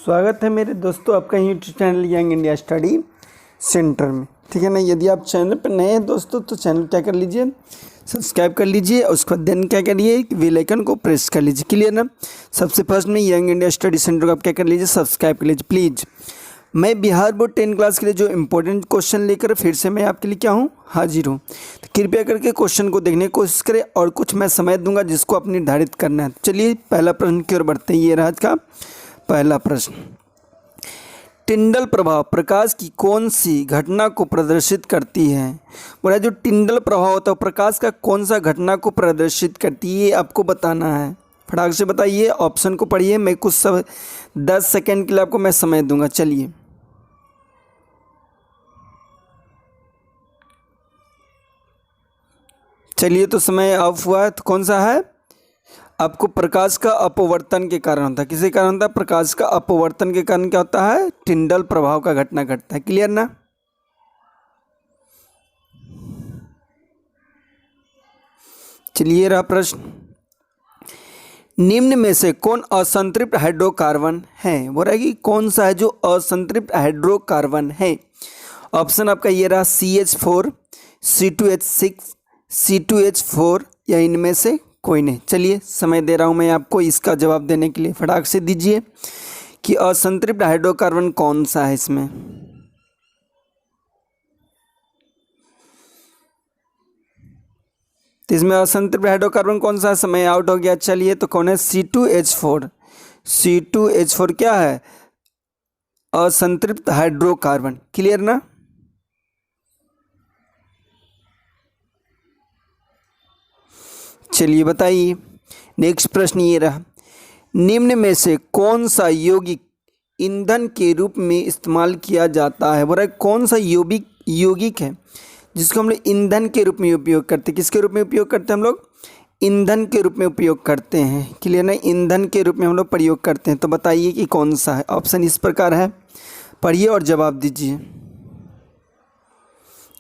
स्वागत है मेरे दोस्तों आपका YouTube channel young India study centre में। ठीक है ना। यदि आप चैनल पर नए हैं दोस्तों तो चैनल क्या कर लीजिए, सब्सक्राइब कर लीजिए और उसके बाद देन क्या करिए, बेल आइकन को प्रेस कर लीजिए। क्लियर ना। सबसे फर्स्ट में यंग इंडिया स्टडी सेंटर को आप क्या कर लीजिए, सब्सक्राइब कर लीजिए प्लीज़। मैं बिहार बोर्ड 10 क्लास के लिए जो इंपॉर्टेंट क्वेश्चन लेकर फिर से मैं आपके लिए क्या हूँ, हाजिर हूँ। तो कृपया करके क्वेश्चन को देखने की कोशिश करें और कुछ मैं समय दूंगा जिसको आप निर्धारित करना है। चलिए पहला प्रश्न की ओर बढ़ते हैं। ये रहा आज का पहला प्रश्न। टिंडल प्रभाव प्रकाश की कौन सी घटना को प्रदर्शित करती है। बोला जो टिंडल प्रभाव होता है प्रकाश का कौन सा घटना को प्रदर्शित करती है, ये आपको बताना है। फटाक से बताइए, ऑप्शन को पढ़िए। मैं कुछ सब 10 सेकेंड के लिए आपको मैं समय दूंगा। चलिए तो समय ऑफ हुआ है। तो कौन सा है, आपको प्रकाश का अपवर्तन के कारण होता है। किसी कारण होता है, प्रकाश का अपवर्तन के कारण क्या होता है, टिंडल प्रभाव का घटना घटता है। क्लियर ना। चलिए रहा प्रश्न। निम्न में से कौन असंतृप्त हाइड्रोकार्बन है। बोल रहा है कि कौन सा है जो असंतृप्त हाइड्रोकार्बन है। ऑप्शन आपका ये रहा CH4, C2H6, C2H4 या इनमें से कोई नहीं। चलिए समय दे रहा हूं मैं आपको इसका जवाब देने के लिए। फटाक से दीजिए कि असंतृप्त हाइड्रोकार्बन कौन सा है इसमें। तो इसमें असंतृप्त हाइड्रोकार्बन कौन सा है, समय आउट हो गया। चलिए तो कौन है, C2H4। C2H4 क्या है, असंतृप्त हाइड्रोकार्बन। क्लियर ना। चलिए बताइए। नेक्स्ट प्रश्न ये रहा। निम्न में से कौन सा यौगिक ईंधन के रूप में इस्तेमाल किया जाता है। बोल रहा है कौन सा यौगिक है जिसको हम लोग ईंधन के रूप में उपयोग करते हैं। किसके रूप में उपयोग करते हैं हम लोग, ईंधन के रूप में उपयोग करते हैं। क्लियर ना, ईंधन के रूप में हम लोग प्रयोग करते हैं। तो बताइए कि कौन सा है। ऑप्शन इस प्रकार है, पढ़िए और जवाब दीजिए।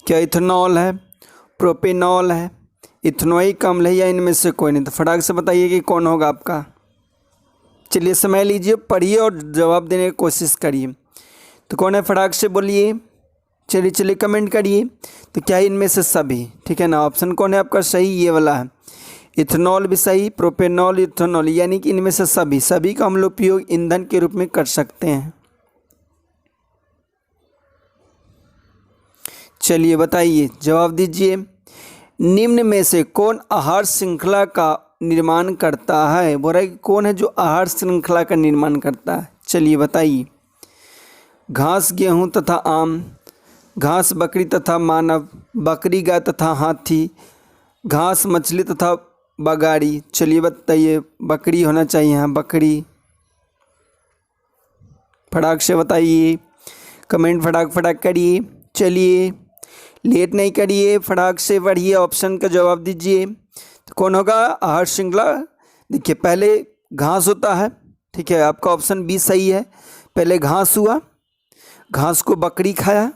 क्या इथेनॉल है, प्रोपेनॉल है, इथेनोइक अम्ल है या इनमें से कोई नहीं। तो फटाक से बताइए कि कौन होगा आपका। चलिए समय लीजिए, पढ़िए और जवाब देने की कोशिश करिए। तो कौन है, फटाक से बोलिए। चलिए कमेंट करिए। तो क्या है, इनमें से सभी। ठीक है ना। ऑप्शन कौन है आपका सही, ये वाला है। इथेनॉल भी सही, प्रोपेनॉल, इथेनॉल, यानी कि इनमें से सभी का हम लोग उपयोग ईंधन के रूप में कर सकते हैं। चलिए बताइए, जवाब दीजिए। निम्न में से कौन आहार श्रृंखला का निर्माण करता है। बोल रहा है कि कौन है जो आहार श्रृंखला का निर्माण करता है। चलिए बताइए। घास, गेहूं तथा आम, घास बकरी तथा मानव, बकरी गाय तथा हाथी, घास मछली तथा बगाड़ी। चलिए बताइए, बकरी होना चाहिए। हाँ बकरी। फटाक से बताइए, कमेंट फटाक करिए। चलिए लेट नहीं करिए, फटाक से पढ़िए, ऑप्शन का जवाब दीजिए। तो कौन होगा आहार श्रृंखला। देखिए पहले घास होता है। ठीक है, आपका ऑप्शन बी सही है। पहले घास हुआ, घास को बकरी खाया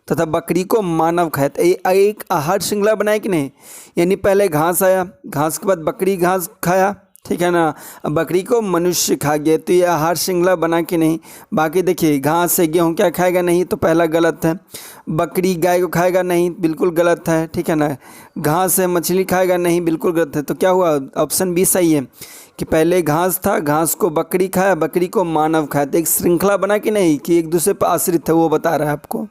तथा बकरी को मानव खाया। तो एक आहार श्रृंखला बनाए कि नहीं, यानी पहले घास आया, घास के बाद बकरी घास खाया। ठीक है ना। अब बकरी को मनुष्य खा गया, तो ये आहार श्रृंखला बना कि नहीं। बाकी देखिए, घास से गेहूँ क्या खाएगा नहीं, तो पहला गलत है। बकरी गाय को खाएगा नहीं, बिल्कुल गलत है। ठीक है ना। घास से मछली खाएगा नहीं, बिल्कुल गलत है। तो क्या हुआ, ऑप्शन बी सही है कि पहले घास था, घास को बकरी खाया, बकरी को मानव खाया। तो एक श्रृंखला बना कि नहीं, कि एक दूसरे पर आश्रित है, वो बता रहा है आपको।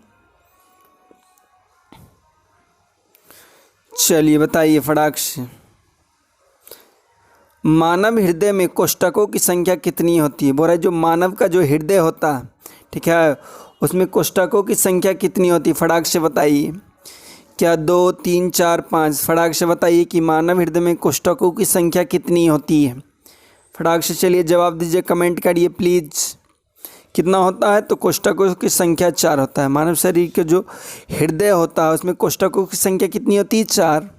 चलिए बताइए फटाक से। मानव हृदय में कोष्ठकों की संख्या कितनी होती है। बोल रहा है जो मानव का जो हृदय होता है, ठीक है, उसमें कोष्ठकों की संख्या कितनी होती है। फटाक से बताइए। क्या 2, 3, 4, 5। फटाक से बताइए कि मानव हृदय में कोष्ठकों की संख्या कितनी होती है। फटाक से चलिए जवाब दीजिए, कमेंट करिए प्लीज़। कितना होता है, तो कोष्ठकों की संख्या 4 होता है। मानव शरीर के जो हृदय होता है उसमें कोष्ठकों की संख्या कितनी होती है, 4।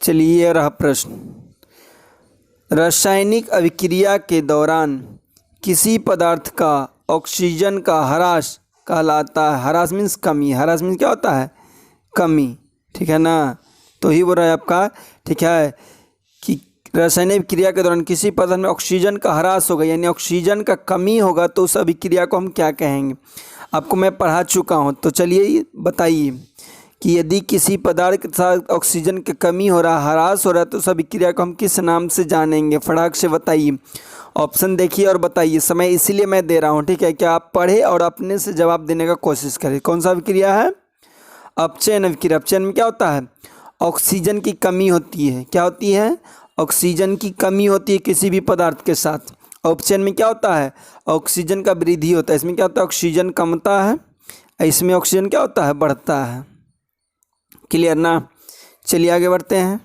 चलिए रहा प्रश्न। रासायनिक अभिक्रिया के दौरान किसी पदार्थ का ऑक्सीजन का ह्रास कहलाता है। ह्रास मीन्स कमी। ह्रास मीन्स क्या होता है, कमी। ठीक है ना। तो ही बोल रहा है आपका, ठीक है, कि रासायनिक क्रिया के दौरान किसी पदार्थ में ऑक्सीजन का ह्रास होगा यानी ऑक्सीजन का कमी होगा तो उस अभिक्रिया को हम क्या कहेंगे? आपको मैं पढ़ा चुका हूँ, तो चलिए बताइए कि यदि किसी पदार्थ के साथ ऑक्सीजन की कमी हो रहा, ह्रास हो रहा है, तो उस अभिक्रिया को हम किस नाम से जानेंगे? फटाक से बताइए, ऑप्शन देखिए और बताइए। समय इसीलिए मैं दे रहा हूँ, ठीक है? क्या आप पढ़े और अपने से जवाब देने का कोशिश करें। कौन सा अभिक्रिया है? अपचयन अभिक्रिया। अपचयन में क्या होता है? ऑक्सीजन की कमी होती है। क्या होती है? ऑक्सीजन की कमी होती है किसी भी पदार्थ के साथ। अपचयन में क्या होता है? ऑक्सीजन का वृद्धि होता है। इसमें क्या होता है? ऑक्सीजन कमता है, इसमें ऑक्सीजन क्या होता है? बढ़ता है। क्लियर ना? चलिए आगे बढ़ते हैं।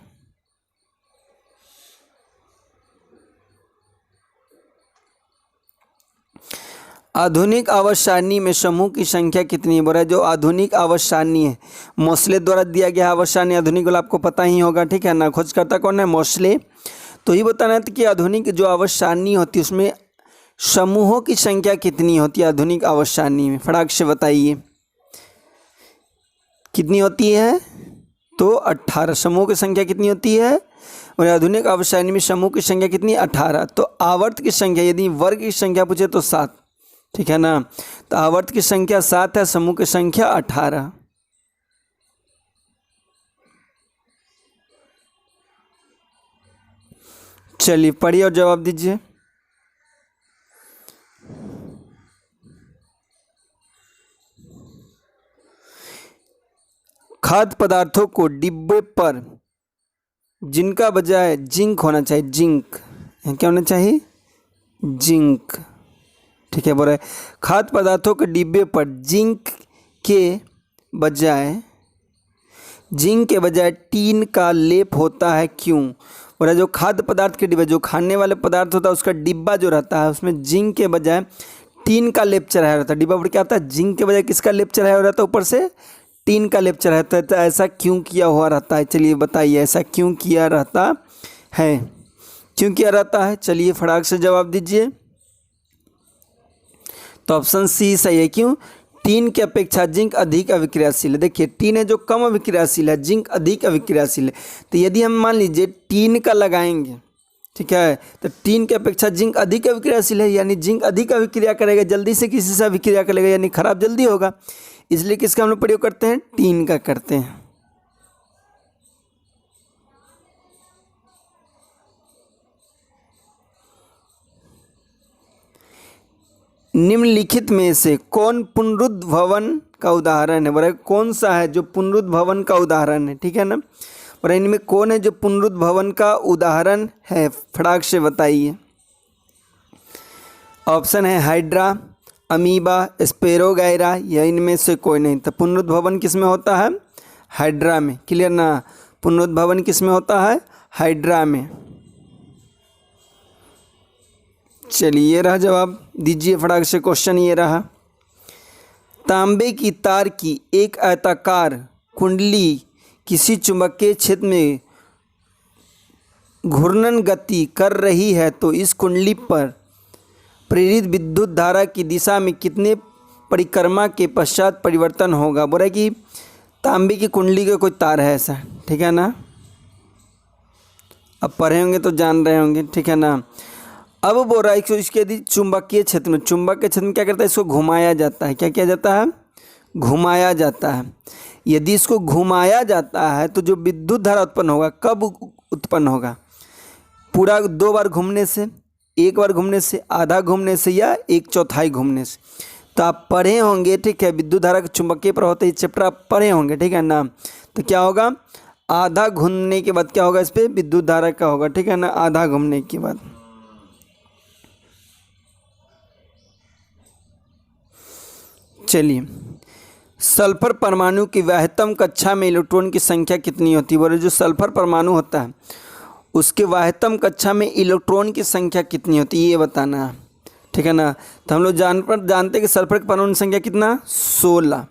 आधुनिक आवर्त सारणी में समूह की संख्या कितनी है? बोल रहा है जो आधुनिक आवर्त सारणी है, मोस्ले द्वारा दिया गया आवर्त सारणी आधुनिक वाला आपको पता ही होगा, ठीक है ना? खोजकर्ता कौन है? मोस्ले। तो ये बताना था कि आधुनिक जो आवर्त सारणी होती है उसमें समूहों की संख्या कितनी होती है? आधुनिक आवर्त सारणी में फटाक से बताइए कितनी होती है? तो 18 समूह की संख्या कितनी होती है? और आधुनिक आवर्त सारणी में समूह की संख्या कितनी? 18। तो आवर्त की संख्या यदि वर्ग की संख्या पूछे तो 7, ठीक है ना? तो आवर्त की संख्या 7 है, समूह की संख्या 18। चलिए पढ़िए और जवाब दीजिए। खाद्य पदार्थों को डिब्बे पर जिनका बजाय जिंक होना चाहिए, जिंक क्या होना चाहिए? जिंक, ठीक है। बोल रहे खाद्य पदार्थों के डिब्बे पर जिंक के बजाय टीन का लेप होता है, क्यों? बोल रहा जो खाद्य पदार्थ के डिब्बे, जो खाने वाले पदार्थ होता है उसका डिब्बा जो रहता है उसमें जिंक के बजाय टीन का लेप चढ़ाया रहता है। डिब्बा पर क्या होता है? जिंक के बजाय किसका लेप चढ़ाया रहता है? ऊपर से टीन का लेप चढ़ाया रहता है। तो ऐसा क्यों किया हुआ रहता है? चलिए बताइए ऐसा क्यों किया रहता है? क्यों किया रहता है? चलिए फटाक से जवाब दीजिए। तो ऑप्शन सी सही है। क्यों? टीन की अपेक्षा जिंक अधिक अभिक्रियाशील है। देखिए टीन है जो कम अभिक्रियाशील है, जिंक अधिक अभिक्रियाशील है। तो यदि हम मान लीजिए टीन का लगाएंगे, ठीक है, तो टीन की अपेक्षा जिंक अधिक अभिक्रियाशील है, यानी जिंक अधिक अभिक्रिया करेगा, जल्दी से किसी से अभिक्रिया करेगा, यानी खराब जल्दी होगा। इसलिए किसका हम लोग प्रयोग करते हैं? टीन का करते हैं। निम्नलिखित में से कौन पुनरुद्भवन का उदाहरण है? बोला कौन सा है जो पुनरुद्भवन का उदाहरण है, ठीक है ना? और इनमें कौन है जो पुनरुद्भवन का उदाहरण है? फटाक से बताइए। ऑप्शन है हाइड्रा, अमीबा, स्पेरोगाइरा, या इनमें से कोई नहीं। तो पुनरुद्भवन किस में होता है? हाइड्रा में। क्लियर ना? पुनरुद्भवन किस में होता है? हाइड्रा में। चलिए ये रहा जवाब, दीजिए फटाक से। क्वेश्चन ये रहा, तांबे की तार की एक आयताकार कुंडली किसी चुंबकीय क्षेत्र में घूर्णन गति कर रही है तो इस कुंडली पर प्रेरित विद्युत धारा की दिशा में कितने परिक्रमा के पश्चात परिवर्तन होगा? बोल रहा है कि तांबे की कुंडली का कोई तार है ऐसा, ठीक है ना? अब पढ़े होंगे तो जान रहे होंगे, ठीक है ना? अब बोल रहा है कि इसके यदि चुंबकीय क्षेत्र में, चुंबक के क्षेत्र में क्या करता है? इसको घुमाया जाता है। क्या किया जाता है? घुमाया जाता है। यदि इसको घुमाया जाता है तो जो विद्युत धारा उत्पन्न होगा, कब उत्पन्न होगा? पूरा 2 बार घूमने से, 1 बार घूमने से, आधा घूमने से, या 1/4 घूमने से? तो आप पढ़े होंगे, ठीक है, विद्युत धारा के चुंबकीय प्रभाव होता है, चैप्टर आप पढ़े होंगे, ठीक है ना? तो क्या होगा? आधा घूमने के बाद क्या होगा? इस पर विद्युत धारा का होगा, ठीक है ना? आधा घूमने के बाद। चलिए, सल्फर परमाणु की वाह्यतम कक्षा में इलेक्ट्रॉन की संख्या कितनी होती है? बोले जो सल्फर परमाणु होता है उसके वाह्यतम कक्षा में इलेक्ट्रॉन की संख्या कितनी होती है, ये बताना है, ठीक है ना? तो हम लोग जानते हैं कि सल्फर परमाणु की संख्या कितना? 16।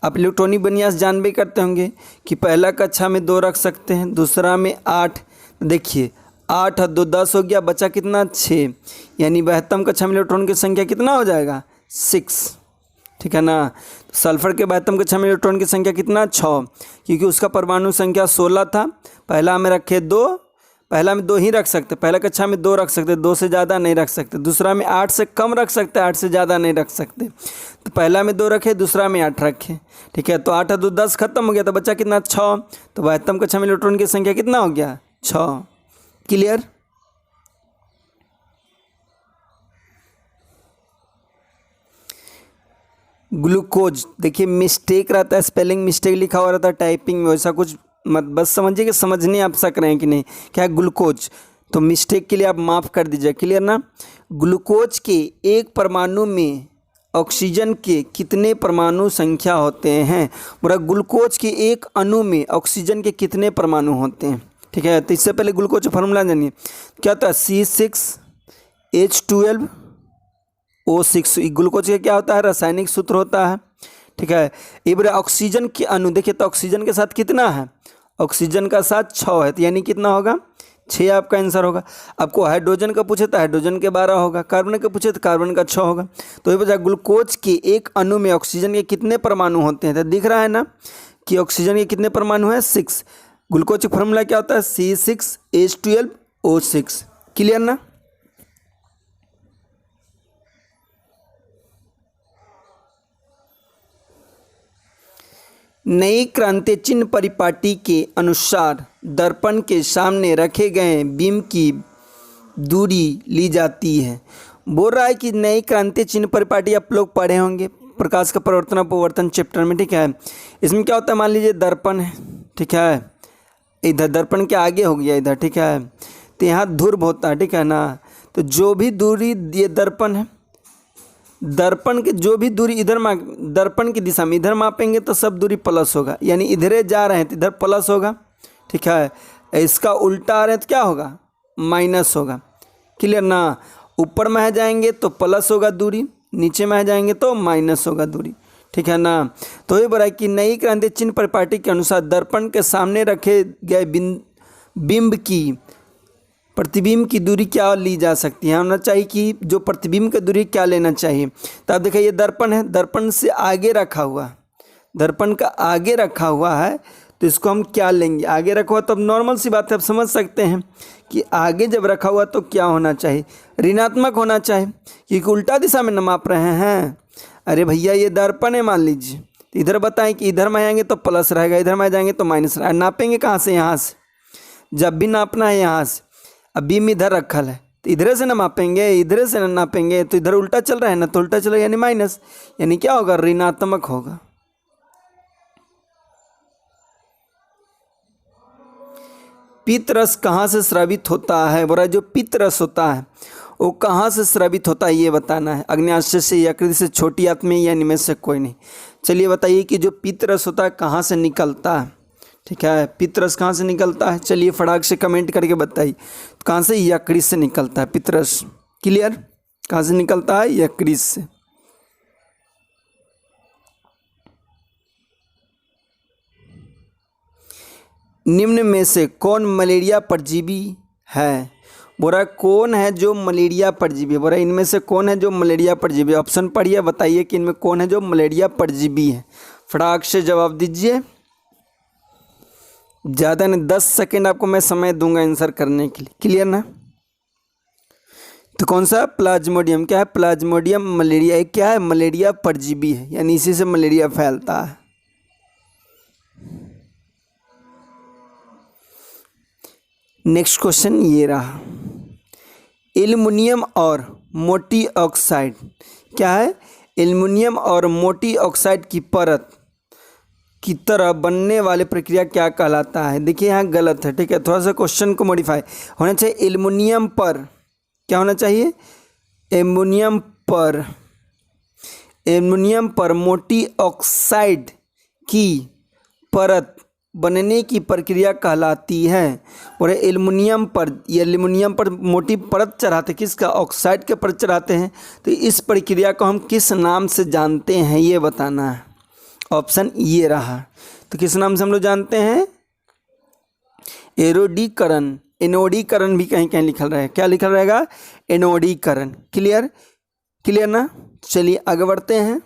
आप इलेक्ट्रॉनिक विन्यास जान भी करते होंगे कि पहला कक्षा में 2 रख सकते हैं, दूसरा में 8। देखिए 8 और 2 10 हो गया, बचा कितना? 6, यानी वाह्यतम कक्षा में इलेक्ट्रॉन की संख्या कितना हो जाएगा? 6, ठीक है ना? तो सल्फर के वाह्यतम कक्षा में इलेक्ट्रॉन की संख्या कितना? 6, क्योंकि उसका परमाणु संख्या 16 था। पहला में रखे 2, पहला में 2 ही रख सकते, पहला कक्षा में 2 रख सकते, 2 से ज़्यादा नहीं रख सकते। दूसरा में 8 से कम रख सकते, 8 से ज़्यादा नहीं रख सकते। तो पहला में 2 रखे, दूसरा में 8 रखे, ठीक है। तो 8 और 2 10 खत्म हो गया, तो बच्चा कितना 6। तो वाह्यतम कक्षा में इलेक्ट्रॉन की संख्या कितना हो गया 6। क्लियर। ग्लूकोज, देखिए मिस्टेक रहता है, स्पेलिंग मिस्टेक लिखा हुआ रहता है टाइपिंग में, वैसा कुछ मत, बस समझिए कि समझने आप सक रहे हैं कि नहीं। क्या है ग्लूकोज, तो मिस्टेक के लिए आप माफ़ कर दीजिए। क्लियर ना। ग्लूकोज के एक परमाणु में ऑक्सीजन के कितने परमाणु संख्या होते हैं। पूरा ग्लूकोज के एक अणु में ऑक्सीजन के कितने परमाणु होते हैं, ठीक है। तो इससे पहले ग्लूकोज का फार्मूला जानिए। क्या होता है C6H12O6। ग्लूकोज का क्या होता है, रासायनिक सूत्र होता है, ठीक है। ये बोले ऑक्सीजन के अणु, देखिए तो ऑक्सीजन के साथ कितना है, ऑक्सीजन का साथ 6 है, तो यानी कितना होगा 6 आपका आंसर होगा। आपको हाइड्रोजन का पूछे तो हाइड्रोजन के 12 होगा, कार्बन का पूछे तो कार्बन का 6 होगा। तो ये बचा ग्लूकोज के एक अणु में ऑक्सीजन के कितने परमाणु होते हैं, तो दिख रहा है ना कि ऑक्सीजन के कितने परमाणु हैं 6। ग्लूकोज का फॉर्मूला क्या होता है C6H12O6। क्लियर ना। नई क्रांति चिन्ह परिपाटी के अनुसार दर्पण के सामने रखे गए बीम की दूरी ली जाती है। बोल रहा है कि नई क्रांति चिन्ह परिपाटी आप लोग पढ़े होंगे प्रकाश का परिवर्तन अपवर्तन चैप्टर में, ठीक है। इसमें क्या होता है, मान लीजिए दर्पण है, ठीक है, इधर दर्पण के आगे हो गया इधर, ठीक है। तो यहाँ ध्रुव होता है, ठीक है ना। तो जो भी दूरी ये दर्पण है, दर्पण के जो भी दूरी इधर दर्पण की दिशा में इधर मापेंगे तो सब दूरी प्लस होगा, यानी इधरे जा रहे हैं तो इधर प्लस होगा, ठीक है। इसका उल्टा आ रहे हैं तो क्या होगा, माइनस होगा। क्लियर ना। ऊपर में आ जाएंगे तो प्लस होगा दूरी, नीचे में आ जाएंगे तो माइनस होगा दूरी, ठीक है ना। तो ये बोला कि नई क्रांति चिन्ह परिपाटी के अनुसार दर्पण के सामने रखे गए बिंब की प्रतिबिंब की दूरी क्या ली जा सकती है, होना चाहिए कि जो प्रतिबिंब की दूरी क्या लेना चाहिए। तो आप देखिए ये दर्पण है, दर्पण से आगे रखा हुआ, दर्पण का आगे रखा हुआ है, तो इसको हम क्या लेंगे, आगे रखा हुआ। तो अब नॉर्मल सी बात है, आप समझ सकते हैं कि आगे जब रखा हुआ तो क्या होना चाहिए, ऋणात्मक होना चाहिए, क्योंकि उल्टा दिशा में न माप रहे हैं। अरे भैया ये दर्पण है मान लीजिए, तो इधर बताएं कि इधर में आएंगे तो प्लस रहेगा, इधर में जाएंगे तो माइनस रहेगा। नापेंगे कहाँ से, यहाँ से। जब भी नापना है यहाँ से, अब बीम इधर रखल है तो इधर से ना मापेंगे, इधर से ना नापेंगे, तो इधर उल्टा चल रहा है ना, तो उल्टा चलेगा यानी माइनस, यानी क्या होगा, ऋणात्मक होगा। पित्त रस कहाँ से स्रावित होता है, बोला जो पित्त रस होता है वो कहाँ से स्रावित होता है ये बताना है। अग्न्याशय से, यकृत से, छोटी आंत में, या इनमें से कोई नहीं। चलिए बताइए कि जो पित्त रस होता है कहाँ से निकलता है, ठीक है। पित्त रस कहाँ से निकलता है, चलिए फटाक से कमेंट करके बताइए। कहाँ से, यकृत से निकलता है पित्त रस। क्लियर, कहाँ से निकलता है, यकृत से। निम्न में से कौन मलेरिया परजीवी है, बोरा कौन है जो मलेरिया परजीवी, बोरा इनमें से कौन है जो मलेरिया परजीवी। ऑप्शन पढ़िए, बताइए कि इनमें कौन है जो मलेरिया परजीवी है। फटाक से जवाब दीजिए, ज़्यादा नहीं 10 सेकेंड आपको मैं समय दूंगा आंसर करने के लिए। क्लियर ना। तो कौन सा, प्लाज्मोडियम। क्या है, प्लाज्मोडियम मलेरिया एक क्या है, मलेरिया परजीवी है, यानी इसी से मलेरिया फैलता है। नेक्स्ट क्वेश्चन ये रहा, एल्युमिनियम और मोटी ऑक्साइड, क्या है, एल्युमिनियम और मोटी ऑक्साइड की परत की तरह बनने वाली प्रक्रिया क्या कहलाता है। देखिए यहाँ गलत है, ठीक है, थोड़ा सा क्वेश्चन को मॉडिफाई होना चाहिए। एल्युमिनियम पर क्या होना चाहिए, एल्युमिनियम पर मोटी ऑक्साइड की परत बनने की प्रक्रिया कहलाती है। और एल्युमिनियम पर मोटी परत चढ़ाते, किसका, ऑक्साइड के परत चढ़ाते हैं। तो इस प्रक्रिया को हम किस नाम से जानते हैं ये बताना है। ऑप्शन ये रहा, तो किस नाम से हम लोग जानते हैं, एरोडीकरण, एनोडीकरण भी कहीं कहीं लिखल रहा है। क्या लिखल रहेगा, एनोडीकरण। क्लियर, क्लियर ना। चलिए आगे बढ़ते हैं।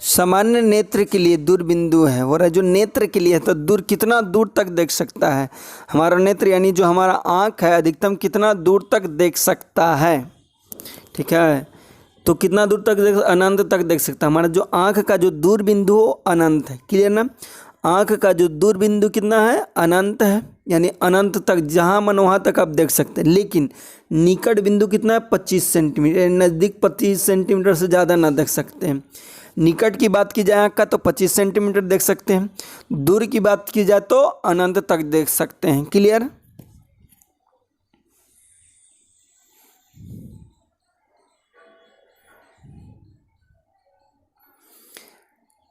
सामान्य नेत्र के लिए दूर बिंदु है, और जो नेत्र के लिए है तो दूर कितना दूर तक देख सकता है हमारा नेत्र, यानी जो हमारा आँख है अधिकतम कितना दूर तक देख सकता है। ठीक है, तो कितना दूर तक अनंत तक देख सकता है। हमारा जो आँख का जो दूर बिंदु हो अनंत है। क्लियर ना, आँख का जो दूर बिंदु कितना है, अनंत है, यानी अनंत तक जहाँ मन वहाँ तक आप देख सकते हैं। लेकिन निकट बिंदु कितना है, 25 सेंटीमीटर, नज़दीक 25 सेंटीमीटर से ज़्यादा ना देख सकते हैं। निकट की बात की जाए आँख का तो 25 सेंटीमीटर देख सकते हैं, दूर की बात की जाए तो अनंत तक देख सकते हैं। क्लियर।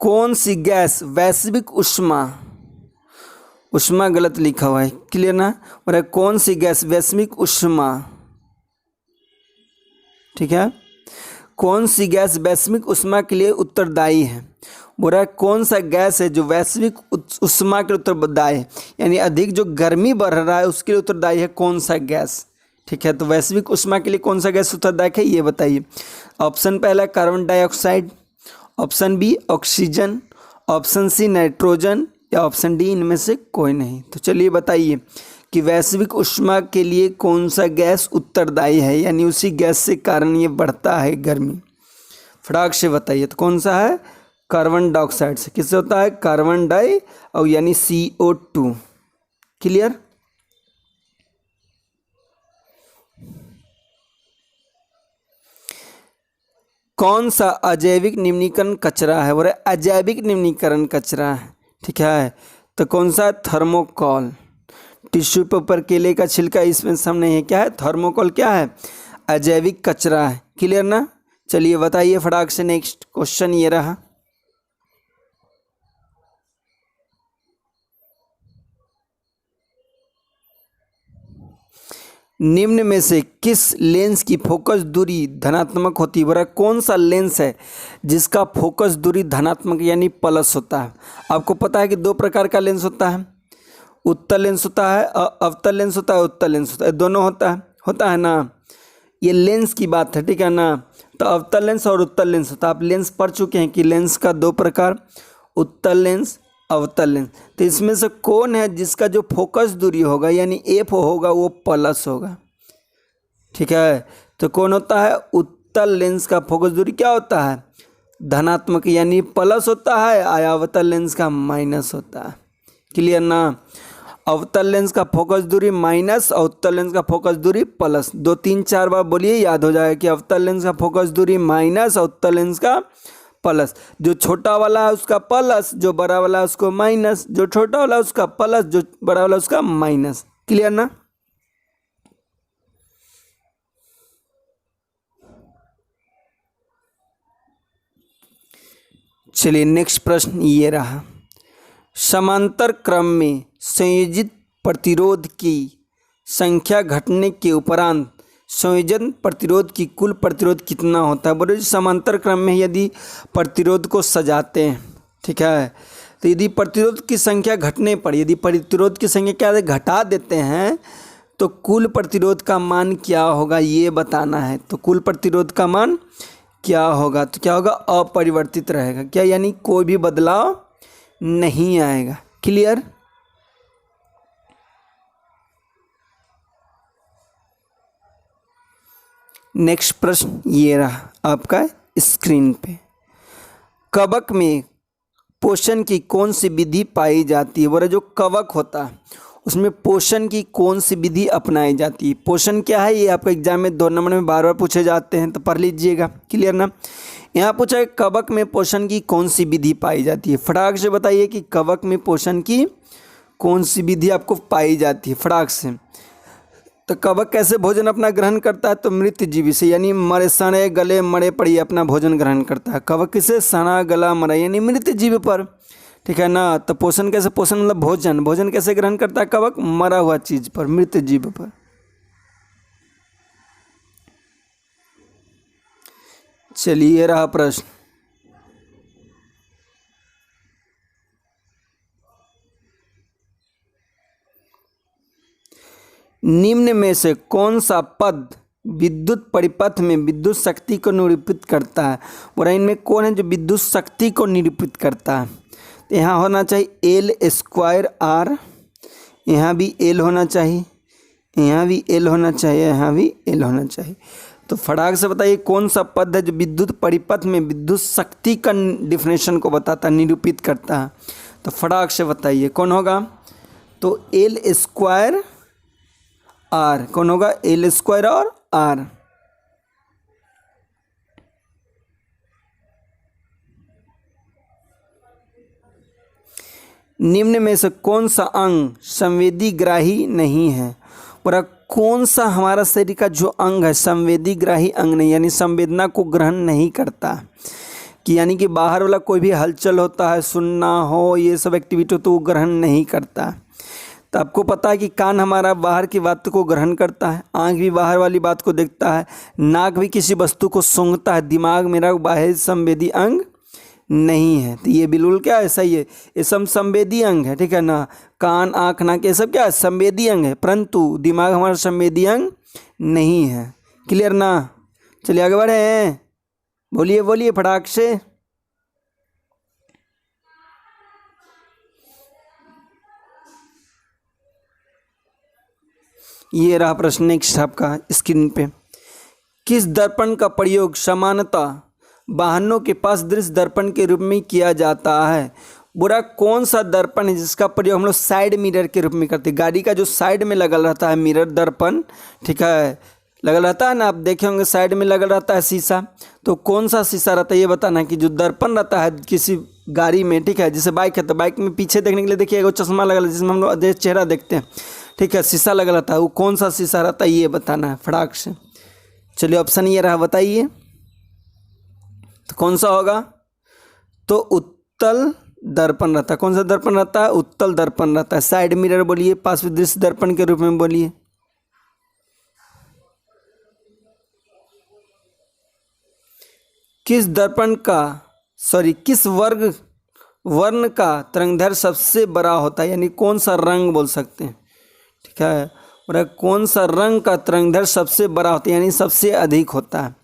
कौन सी गैस वैश्विक उष्मा, उष्मा गलत लिखा हुआ है। क्लियर ना, और कौन सी गैस वैश्विक उष्मा, ठीक है, कौन सी गैस वैश्विक उष्मा के लिए उत्तरदायी है। बोल रहा है कौन सा गैस है जो वैश्विक उष्मा के लिए उत्तरदायी है, यानी अधिक जो गर्मी बढ़ रहा है उसके लिए उत्तरदायी है कौन सा गैस। ठीक है, तो वैश्विक उष्मा के लिए कौन सा गैस उत्तरदायक है ये बताइए। ऑप्शन पहला carbon dioxide, option B oxygen, option C nitrogen, या ऑप्शन डी इनमें से कोई नहीं। तो चलिए बताइए कि वैश्विक उष्मा के लिए कौन सा गैस उत्तरदायी है, यानी उसी गैस से कारण ये बढ़ता है गर्मी। फटाक से बताइए, तो कौन सा है, कार्बन डाइऑक्साइड से। किससे होता है, कार्बन डाई और यानी CO2। क्लियर। कौन सा अजैविक निम्नीकरण कचरा है, बोले अजैविक निम्नीकरण कचरा है। ठीक है, तो कौन सा, थर्मोकोल। टिश्यू पेपर, केले का छिलका, इसमें सामने है क्या है, थर्मोकोल क्या है, अजैविक कचरा है। क्लियर ना। चलिए बताइए फटाक से, नेक्स्ट क्वेश्चन ये रहा। निम्न में से किस लेंस की फोकस दूरी धनात्मक होती है। बोला कौन सा लेंस है जिसका फोकस दूरी धनात्मक यानी प्लस होता है। आपको पता है कि दो प्रकार का लेंस होता है, उत्तल लेंस होता है, अवतल लेंस होता है, उत्तल लेंस होता है, दोनों होता है ना। ये लेंस की बात है, ठीक है ना। तो अवतल लेंस और उत्तल लेंस होता है। आप लेंस पढ़ चुके हैं कि लेंस का दो प्रकार, उत्तल लेंस, अवतल लेंस। तो इसमें से कौन है जिसका जो फोकस दूरी होगा यानी एफ होगा वो प्लस होगा। ठीक है, तो कौन होता है, उत्तल लेंस का फोकस दूरी क्या होता है, धनात्मक यानी प्लस होता है, अवतल लेंस का माइनस होता है। क्लियर ना। अवतल लेंस का फोकस दूरी माइनस और उत्तल लेंस का फोकस दूरी प्लस। 2-3-4 बार बोलिए, याद हो जाएगा कि अवतल लेंस का फोकस दूरी माइनस और उत्तल लेंस का प्लस। जो छोटा वाला है उसका प्लस, जो बड़ा वाला है उसको माइनस, जो छोटा वाला है उसका प्लस, जो बड़ा वाला है उसका माइनस। क्लियर ना। चलिए नेक्स्ट प्रश्न ये रहा। समांतर क्रम में संयोजित प्रतिरोध की संख्या घटने के उपरांत संयोजन प्रतिरोध की कुल प्रतिरोध कितना होता है। बोले समांतर क्रम में यदि प्रतिरोध को सजाते हैं, ठीक है, तो यदि प्रतिरोध की संख्या घटने पर, यदि प्रतिरोध की संख्या क्या घटा देते हैं तो कुल प्रतिरोध का मान क्या होगा ये बताना है। तो कुल प्रतिरोध का मान क्या होगा, तो क्या होगा, अपरिवर्तित रहेगा। क्या, यानी कोई भी बदलाव नहीं आएगा। क्लियर। नेक्स्ट प्रश्न ये रहा आपका स्क्रीन पे। कवक में पोषण की कौन सी विधि पाई जाती है। बोले जो कवक होता है उसमें पोषण की कौन सी विधि अपनाई जाती है। पोषण क्या है ये आपको एग्जाम में 2 नंबर में बार बार पूछे जाते हैं, तो पढ़ लीजिएगा। क्लियर ना। यहाँ पूछा है कवक में पोषण की कौन सी विधि पाई जाती है। फटाक से बताइए कि कवक में पोषण की कौन सी विधि आपको पाई जाती है, फटाक से। तो कवक कैसे भोजन अपना ग्रहण करता है, तो मृत जीवी से, यानी मरे सड़े गले मरे पर ही अपना भोजन ग्रहण करता है। कवक किसे, सना गला मरा यानी मृत जीव पर। ठीक है ना। तो पोषण कैसे, पोषण मतलब भोजन, भोजन कैसे ग्रहण करता है कवक, मरा हुआ चीज पर, मृत जीव पर। चलिए रहा प्रश्न। निम्न में से कौन सा पद विद्युत परिपथ में विद्युत शक्ति को निरूपित करता है। और इनमें कौन है जो विद्युत शक्ति को निरूपित करता है? तो यहाँ होना चाहिए एल स्क्वायर आर, यहाँ भी एल होना चाहिए, यहाँ भी एल होना चाहिए, यहाँ भी एल होना चाहिए। तो फटाक से बताइए कौन सा पद है जो विद्युत परिपथ में विद्युत शक्ति का डिफिनेशन को बताता है, निरूपित करता है? तो फटाक से बताइए कौन होगा? तो एल स्क्वायर आर। कौन होगा? एल स्क्वायर और आर। निम्न में से कौन सा अंग संवेदी ग्राही नहीं है? और कौन सा हमारा शरीर का जो अंग है संवेदी ग्राही अंग नहीं, यानी संवेदना को ग्रहण नहीं करता, कि यानी कि बाहर वाला कोई भी हलचल होता है, सुनना हो, ये सब एक्टिविटी हो तो वो ग्रहण नहीं करता। तो आपको पता है कि कान हमारा बाहर की बात को ग्रहण करता है, आँख भी बाहर वाली बात को देखता है, नाक भी किसी वस्तु को सूंघता है, दिमाग मेरा बाह्य संवेदी अंग नहीं है। तो ये बिल्कुल क्या है? सही है, ये सब संवेदी अंग है, ठीक है ना। कान, आँख, नाक ये सब क्या है? संवेदी अंग है, परंतु दिमाग हमारा संवेदी अंग नहीं है। क्लियर ना? चलिए आगे बढ़े, बोलिए बोलिए फटाक से। ये रहा प्रश्न नेक्स्ट आपका स्क्रीन पे। किस दर्पण का प्रयोग सामान्यतः वाहनों के पास दृश्य दर्पण के रूप में किया जाता है? बुरा कौन सा दर्पण है जिसका प्रयोग हम लोग साइड मिरर के रूप में करते हैं? गाड़ी का जो साइड में लगल रहता है मिरर, दर्पण, ठीक है, लगल रहता है ना, आप देखे होंगे साइड में लगल रहता है शीशा। तो कौन सा शीशा रहता है ये बताना, कि जो दर्पण रहता है किसी गाड़ी में, ठीक है, जैसे बाइक है तो बाइक में पीछे देखने के लिए देखिएगा चश्मा लगल जिसमें हम लोग चेहरा देखते हैं, ठीक है, शीशा लगा रहता है, वो कौन सा शीशा रहता है ये बताना है फटाक से। चलिए ऑप्शन ये रहा, बताइए तो कौन सा होगा? तो उत्तल दर्पण रहता है। कौन सा दर्पण रहता है? उत्तल दर्पण रहता है। साइड मिरर बोलिए, पार्श्व दृश्य दर्पण के रूप में बोलिए। किस दर्पण का किस वर्ण का तरंगदैर्घ्य सबसे बड़ा होता है? यानी कौन सा रंग बोल सकते हैं, ठीक है, और कौन सा रंग का तरंगदैर्घ्य सबसे बड़ा होता है, यानी सबसे अधिक होता है?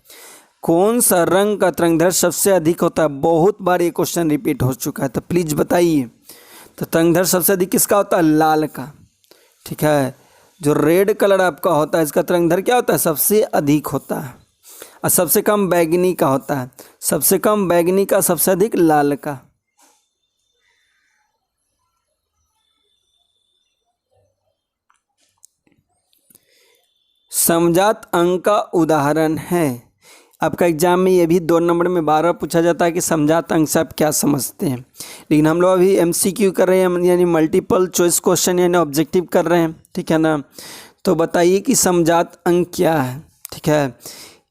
कौन सा रंग का तरंगदैर्घ्य सबसे अधिक होता है? बहुत बार ये क्वेश्चन रिपीट हो चुका है, तो प्लीज़ बताइए। तो तरंगदैर्घ्य सबसे अधिक किसका होता है? लाल का, ठीक है। जो रेड कलर आपका होता है इसका तरंगदैर्घ्य क्या होता है? सबसे अधिक होता है। और सबसे कम बैगनी का होता है, सबसे कम बैगनी का, सबसे अधिक लाल का। समजात अंक का उदाहरण है। आपका एग्जाम में ये भी 2 नंबर में 12 पूछा जाता है कि समजात अंक से आप क्या समझते हैं, लेकिन हम लोग अभी MCQ कर रहे हैं, यानी मल्टीपल चॉइस क्वेश्चन, यानी ऑब्जेक्टिव कर रहे हैं, ठीक है ना। तो बताइए कि समजात अंक क्या है, ठीक है,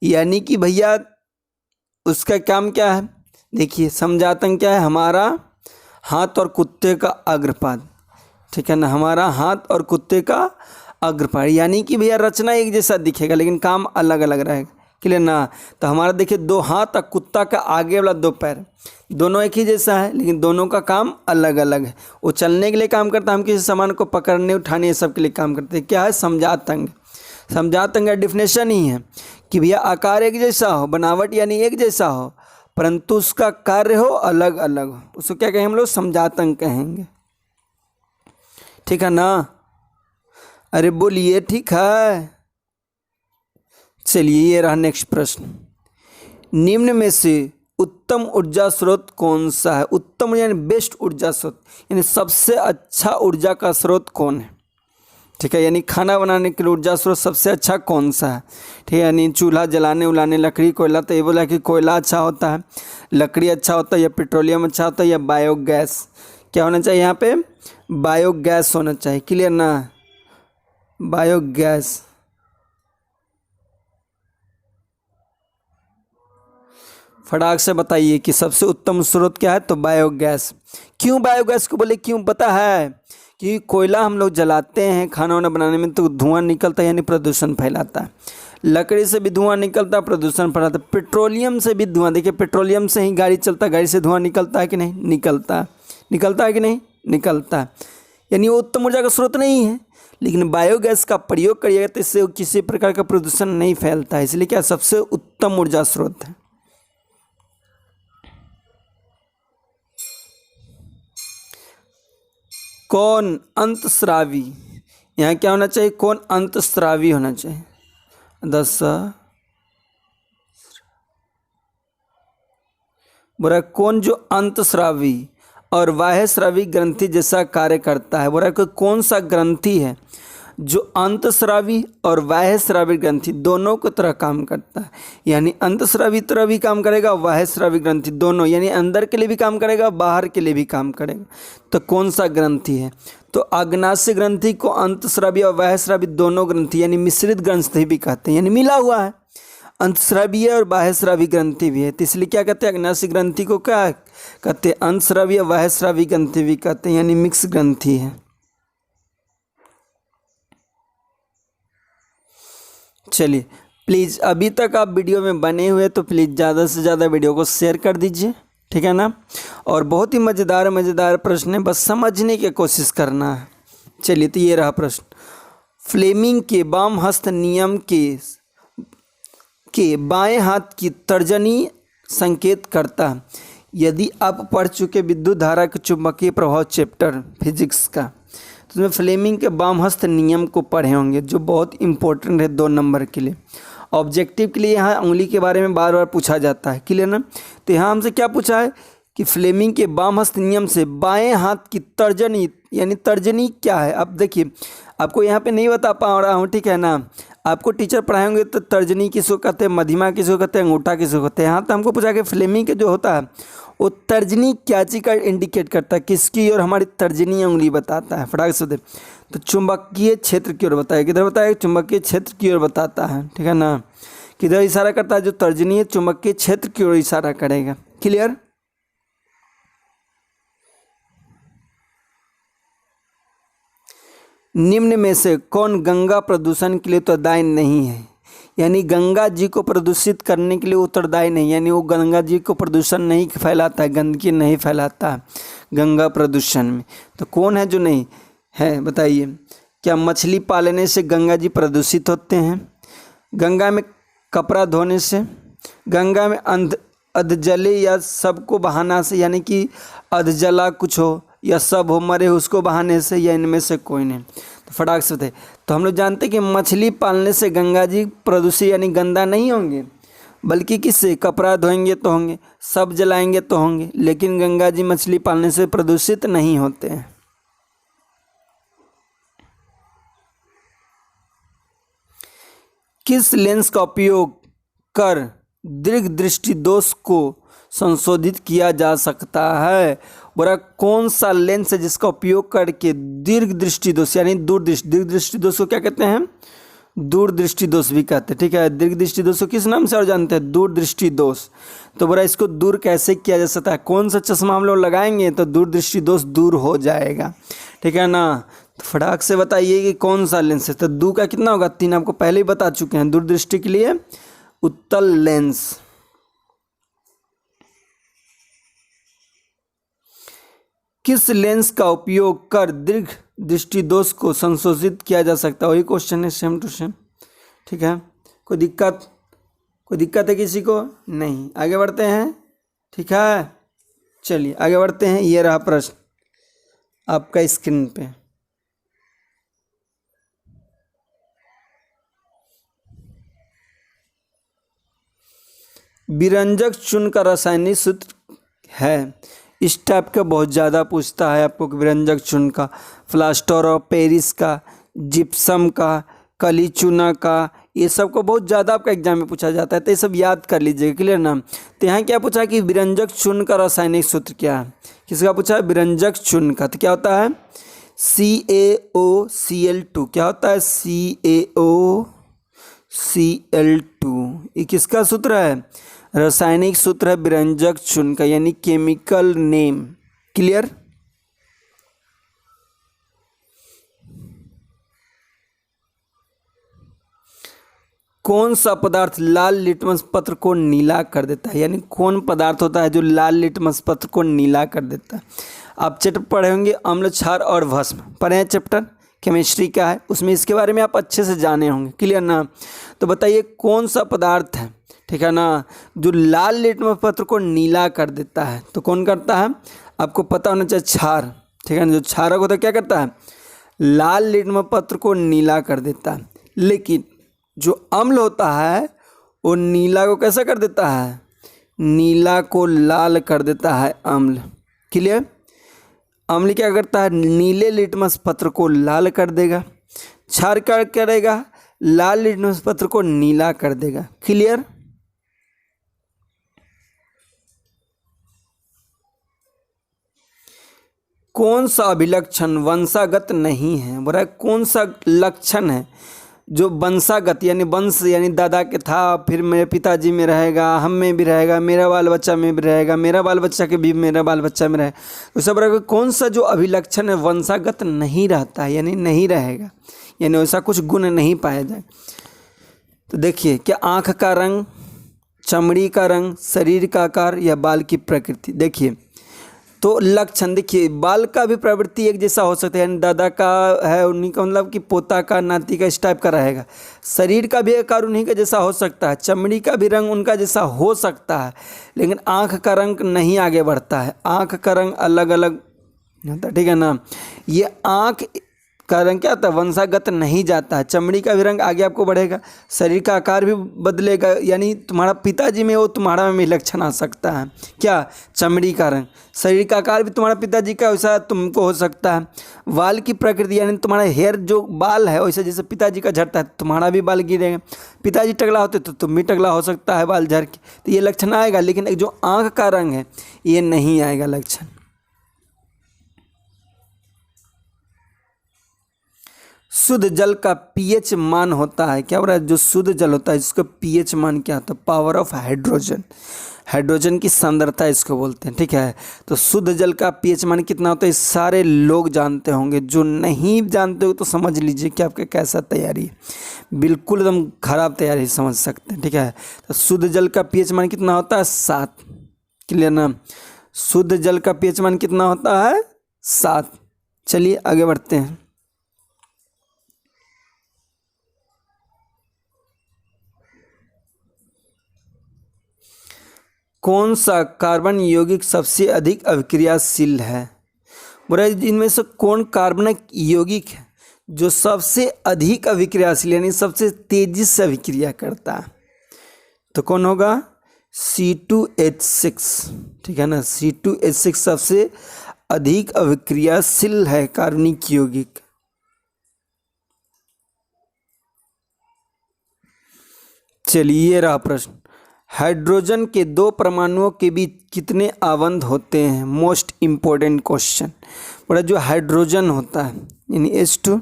यानी कि भैया उसका काम क्या है? देखिए समजात अंक क्या है? हमारा हाथ और कुत्ते का अग्रपाद, ठीक है ना, हमारा हाथ और कुत्ते का अग्रपाद, यानी कि भैया रचना एक जैसा दिखेगा लेकिन काम अलग अलग रहेगा। क्लियर ना? तो हमारा देखिए 2 हाथ और कुत्ता का आगे वाला 2 पैर, दोनों एक ही जैसा है लेकिन दोनों का काम अलग अलग है। वो चलने के लिए काम करता है, हम किसी सामान को पकड़ने उठाने ये सब के लिए काम करते हैं। क्या है? समजात अंग। समजात अंग का डिफिनेशन ही है कि भैया आकार एक जैसा हो, बनावट यानी एक जैसा हो, परंतु उसका कार्य हो अलग अलग हो, उसको क्या कहेंगे हम लोग? समजात अंग कहेंगे, ठीक है ना। अरे बोलिए, ठीक है। चलिए ये रहा नेक्स्ट प्रश्न। निम्न में से उत्तम ऊर्जा स्रोत कौन सा है? उत्तम यानी बेस्ट ऊर्जा स्रोत, यानी सबसे अच्छा ऊर्जा का स्रोत कौन है, ठीक है, यानी खाना बनाने के लिए ऊर्जा स्रोत सबसे अच्छा कौन सा है, ठीक है, यानी चूल्हा जलाने उलाने, लकड़ी, कोयला। तो ये बोला कि कोयला अच्छा होता है, लकड़ी अच्छा होता है, या पेट्रोलियम अच्छा होता है, या बायोगैस। क्या होना चाहिए यहाँ पे? बायोगैस होना चाहिए। क्लियर ना? बायोगैस। फटाक से बताइए कि सबसे उत्तम स्रोत क्या है? तो बायोगैस। क्यों बायोगैस को बोले? क्यों पता है? कि कोयला हम लोग जलाते हैं खाना वाना बनाने में तो धुआं निकलता है, यानी प्रदूषण फैलाता है। लकड़ी से भी धुआं निकलता है, प्रदूषण फैलाता है। पेट्रोलियम से भी धुआं, देखिए पेट्रोलियम से ही गाड़ी चलता है, गाड़ी से धुआं निकलता है कि नहीं? निकलता है। निकलता है कि नहीं? निकलता है। यानी वो उत्तम ऊर्जा का स्रोत नहीं है, लेकिन बायोगैस का प्रयोग करिएगा तो इससे किसी प्रकार का प्रदूषण नहीं फैलता है, इसलिए क्या सबसे उत्तम ऊर्जा स्रोत है। कौन अंतस्रावी, यहाँ क्या होना चाहिए, कौन अंतस्रावी होना चाहिए। 10 बोला कौन जो अंतस्रावी और बाह्यस्रावी ग्रंथि जैसा कार्य करता है। बोला कि कौन सा ग्रंथि है जो अंतस्रावी और बाह्यस्रावी ग्रंथि दोनों को तरह काम करता है, यानी अंतस्रावी तरह भी काम करेगा, बाह्यस्रावी ग्रंथि दोनों, यानी अंदर के लिए भी काम करेगा, बाहर के लिए भी काम करेगा। तो कौन सा ग्रंथि है, तो अग्नाशय ग्रंथि को अंतस्रावी और बाह्यस्रावी दोनों ग्रंथि यानी मिश्रित ग्रंथि भी कहते हैं, यानी मिला हुआ है, अंतस्रावी है और बाह्यस्रावी ग्रंथि भी है। तो इसलिए क्या कहते हैं, अग्नाशय ग्रंथि को क्या कहते हैं, अंतस्रावी और बाह्यस्रावी ग्रंथि भी कहते हैं, यानी मिक्स ग्रंथि है। चलिए प्लीज़ अभी तक आप वीडियो में बने हुए तो प्लीज़ ज़्यादा से ज़्यादा वीडियो को शेयर कर दीजिए, ठीक है ना। और बहुत ही मज़ेदार प्रश्न है, बस समझने की कोशिश करना है। चलिए तो ये रहा प्रश्न, फ्लेमिंग के वाम हस्त नियम के बाएं हाथ की तर्जनी संकेत करता है। यदि आप पढ़ चुके विद्युत धारा के चुंबकीय प्रभाव चैप्टर फिजिक्स का, तो उसमें फ्लेमिंग के वाम हस्त नियम को पढ़े होंगे, जो बहुत इंपॉर्टेंट है 2 नंबर के लिए। ऑब्जेक्टिव के लिए यहाँ उंगली के बारे में बार बार पूछा जाता है, क्लियर ना। तो यहाँ हमसे क्या पूछा है कि फ्लेमिंग के वाम हस्त नियम से बाएं हाथ की तर्जनी, यानी तर्जनी क्या है। अब देखिए आपको यहाँ पे नहीं बता पा रहा हूँ, ठीक है ना। आपको टीचर पढ़ाएंगे तो तर्जनी किसको कहते हैं, मध्यमा किसको कहते हैं, अंगूठा किसको कहते हैं। यहाँ तो हमको पूछा कि फ्लेमिंग के जो होता है वो तर्जनी क्या चीज़ का इंडिकेट करता है, किसकी और हमारी तर्जनी उंगली बताता है। फटाक से तो चुंबकीय क्षेत्र की ओर बताया, किधर बताया, चुंबकीय क्षेत्र की ओर बताता है, ठीक है ना। किधर इशारा करता है, जो तर्जनी है चुंबकीय क्षेत्र की ओर इशारा करेगा, क्लियर। निम्न में से कौन गंगा प्रदूषण के लिए उत्तरदायी नहीं है, यानी गंगा जी को प्रदूषित करने के लिए उत्तरदायी नहीं, यानी वो गंगा जी को प्रदूषण नहीं फैलाता है, गंदगी नहीं फैलाता है गंगा प्रदूषण में। तो कौन है जो नहीं है, बताइए। क्या मछली पालने से गंगा जी प्रदूषित होते हैं, गंगा में कपड़ा धोने से, गंगा में अधजले या सबको बहाना से, यानी कि अधजला कुछ हो या सब हो मरे उसको बहाने से, या इनमें से कोई नहीं। तो फटाक से बताइए। तो हम लोग जानते हैं कि मछली पालने से गंगा जी प्रदूषित यानी गंदा नहीं होंगे, बल्कि किससे, कपड़ा धोएंगे तो होंगे, सब जलाएंगे तो होंगे, लेकिन गंगा जी मछली पालने से प्रदूषित नहीं होते हैं। किस लेंस का उपयोग कर दीर्घ दृष्टि दोष को संशोधित किया जा सकता है। बोला कौन सा लेंस है जिसका उपयोग करके दीर्घ दृष्टि दोष यानी दूरदृष्टि, दीर्घ दृष्टि दोष को क्या कहते हैं, दूरदृष्टि दोष भी कहते हैं, ठीक है। दीर्घ दृष्टि दोष को किस नाम से और जानते हैं, दूरदृष्टि दोष। तो बोला इसको दूर कैसे किया जा सकता है, कौन सा चश्मा हम लोग लगाएंगे तो दूरदृष्टि दोष दूर हो जाएगा, ठीक है ना। तो फटाक से बताइए कि कौन सा लेंस है। तो दू का कितना होगा, 3 आपको पहले ही बता चुके हैं। दूरदृष्टि के लिए उत्तल लेंस। किस लेंस का उपयोग कर दीर्घ दृष्टि दोष को संशोधित किया जा सकता है, वही क्वेश्चन है, सेम टू सेम, ठीक है। कोई दिक्कत है किसी को, नहीं। आगे बढ़ते हैं, ठीक है। चलिए आगे बढ़ते हैं। ये रहा प्रश्न आपका स्क्रीन पे। विरंजक चूर्ण का रासायनिक सूत्र है, इस टाइप का बहुत ज़्यादा पूछता है आपको। विरंजक चूर्ण का, प्लास्टर ऑफ पेरिस का, जिप्सम का, कली चूना का, ये सब को बहुत ज़्यादा आपका एग्जाम में पूछा जाता है, तो ये सब याद कर लीजिएगा, क्लियर ना। तो यहाँ क्या पूछा कि विरंजक चूर्ण का रासायनिक सूत्र क्या है, किसका पूछा है, विरंजक चूर्ण का। तो क्या होता है, CaOCl2। क्या होता है, CaOCl2। ये किसका सूत्र है, रासायनिक सूत्र है विरंजक चूर्ण का, यानी केमिकल नेम, क्लियर। कौन सा पदार्थ लाल लिटमस पत्र को नीला कर देता है, यानी कौन पदार्थ होता है जो लाल लिटमस पत्र को नीला कर देता है। आप चैप्टर पढ़े होंगे अम्ल क्षार और भस्म, पढ़े हैं चैप्टर, केमिस्ट्री का है, उसमें इसके बारे में आप अच्छे से जाने होंगे। क्लियर ना? तो बताइए कौन सा पदार्थ है, ठीक है ना, जो लाल लिटमस पत्र को नीला कर देता है? तो कौन करता है? आपको पता होना चाहिए, क्षार। ठीक है ना, जो क्षारक होता है क्या करता है? लाल लिटमस पत्र को नीला कर देता है। लेकिन जो अम्ल होता है वो नीला को कैसा कर देता है? नीला को लाल कर देता है अम्ल। क्लियर? अम्ल क्या करता है? नीले लिटमस पत्र को लाल कर देगा। क्षार क्या करेगा? लाल लिटमस पत्र को नीला कर देगा। क्लियर? कौन सा अभिलक्षण वंशागत नहीं है? बोला है कौन सा लक्षण है जो वंशागत यानी वंश यानी दादा के था, फिर मेरे पिताजी में रहेगा, हम में भी रहेगा, मेरा बाल बच्चा में भी रहेगा, मेरा बाल बच्चा के भी मेरा बाल बच्चा में रहेगा। तो सब रहेगा कौन सा जो अभिलक्षण है वंशागत नहीं रहता है, यानी नहीं रहेगा, यानी वैसा कुछ गुण नहीं पाया जाए। तो देखिए, क्या आँख का रंग, चमड़ी का रंग, शरीर का आकार या बाल की प्रकृति? देखिए तो लक्षण देखिए, बाल का भी प्रवृत्ति एक जैसा हो सकता है, यानी दादा का है उन्हीं का, मतलब कि पोता का, नाती का, इस टाइप का रहेगा। शरीर का भी आकार उन्हीं का जैसा हो सकता है, चमड़ी का भी रंग उनका जैसा हो सकता है, लेकिन आँख का रंग नहीं आगे बढ़ता है। आँख का रंग अलग अलग होता है, ठीक है ना। ये आँख का रंग क्या होता है? वंशागत नहीं जाता है। चमड़ी का भी रंग आगे आपको बढ़ेगा, शरीर का आकार भी बदलेगा, यानी तुम्हारा पिताजी में वो तुम्हारा में लक्षण आ सकता है। क्या? चमड़ी का रंग। शरीर का आकार भी तुम्हारा पिताजी का वैसा तुमको हो सकता है। बाल की प्रकृति यानी तुम्हारा हेयर जो बाल है वैसे जैसे पिताजी का झड़ता है तुम्हारा भी बाल गिरेगा। पिताजी टकला होते तो तुम भी टकला हो सकता है बाल झड़ के, तो ये लक्षण आएगा। लेकिन एक जो आँख का रंग है ये नहीं आएगा लक्षण। शुद्ध जल का पीएच मान होता है, क्या हो रहा है? जो शुद्ध जल होता है इसका पीएच मान क्या होता है? पावर ऑफ हाइड्रोजन, हाइड्रोजन की सांद्रता इसको बोलते हैं। ठीक है, तो शुद्ध जल का पीएच मान कितना होता है सारे लोग जानते होंगे। जो नहीं जानते हो तो समझ लीजिए कि आपका कैसा तैयारी है, बिल्कुल एकदम खराब तैयारी समझ सकते हैं। ठीक है, तो शुद्ध जल का पीएच मान कितना होता है? 7। क्लियर ना? शुद्ध जल का पीएच मान कितना होता है? 7। चलिए आगे बढ़ते हैं। कौन सा कार्बन यौगिक सबसे अधिक अभिक्रियाशील है? बोला इनमें से कौन कार्बनिक यौगिक है जो सबसे अधिक अभिक्रियाशील यानी सबसे तेजी से अभिक्रिया करता है? तो कौन होगा? C2H6। ठीक है ना, C2H6 सबसे अधिक अभिक्रियाशील है कार्बनिक यौगिक। चलिए रहा प्रश्न, हाइड्रोजन के 2 परमाणुओं के बीच कितने आबंध होते हैं? Most important question. बोला जो हाइड्रोजन होता है यानी H2,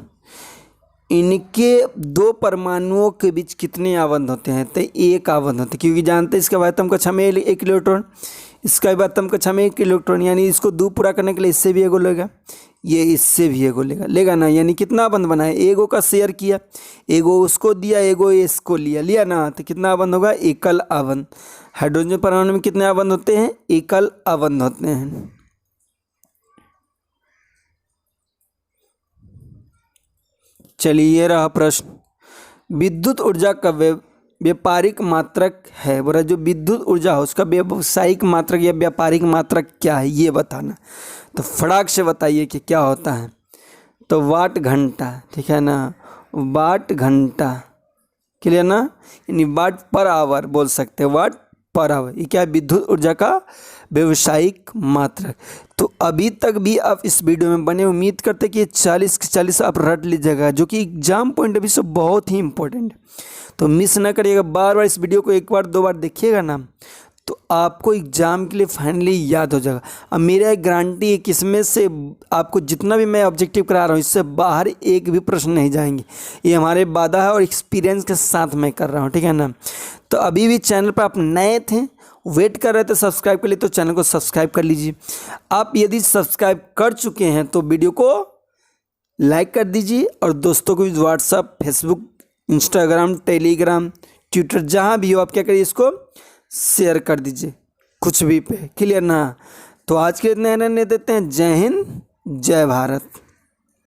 इनके 2 परमाणुओं के बीच कितने आबंध होते हैं? तो 1 आबंध होते हैं, क्योंकि जानते हैं इसका वायतम कक्षा में 1 इलेक्ट्रॉन, इसका वायतम कक्षा में 1 इलेक्ट्रॉन, यानी इसको 2 पूरा करने के लिए इससे भी एगो लेगा, ये इससे भी एगो लेगा ना। यानी कितना आबंध बना है? एगो का शेयर किया, एगो उसको दिया, एगो इसको लिया ना, तो कितना आबंध होगा? एकल आबंध। हाइड्रोजन परमाणु में कितने आबंध होते हैं? एकल आबंध होते हैं। चलिए रहा प्रश्न, विद्युत ऊर्जा का व्यापारिक मात्रक है। बोला जो विद्युत ऊर्जा है उसका व्यावसायिक मात्रक या व्यापारिक मात्रक क्या है ये बताना। तो फटाक से बताइए कि क्या होता है? तो वाट घंटा। ठीक है ना, वाट घंटा। क्लियर ना, यानी वाट पर आवर बोल सकते हैं, वाट पर आवर। ये क्या है? विद्युत ऊर्जा का व्यावसायिक मात्रक। तो अभी तक भी आप इस वीडियो में बने, उम्मीद करते कि 40 के 40 आप रट लीजिएगा, जो कि एग्जाम पॉइंट ऑफ व्यू से बहुत ही इंपॉर्टेंट है। तो मिस ना करिएगा, बार बार इस वीडियो को 1 बार 2 बार देखिएगा ना, तो आपको एग्ज़ाम के लिए फाइनली याद हो जाएगा। अब मेरा एक गारंटी है कि इसमें से आपको जितना भी मैं ऑब्जेक्टिव करा रहा हूँ इससे बाहर एक भी प्रश्न नहीं जाएंगे। ये हमारे वादा है और एक्सपीरियंस के साथ मैं कर रहा हूँ। ठीक है ना, तो अभी भी चैनल पर आप नए थे, वेट कर रहे थे सब्सक्राइब के लिए, तो चैनल को सब्सक्राइब कर लीजिए। आप यदि सब्सक्राइब कर चुके हैं तो वीडियो को लाइक कर दीजिए और दोस्तों को भी WhatsApp, Facebook, Instagram, Telegram, Twitter जहाँ भी हो आप क्या करिए, इसको शेयर कर दीजिए कुछ भी पे। क्लियर ना? तो आज के इतने देते हैं। जय हिंद, जय भारत।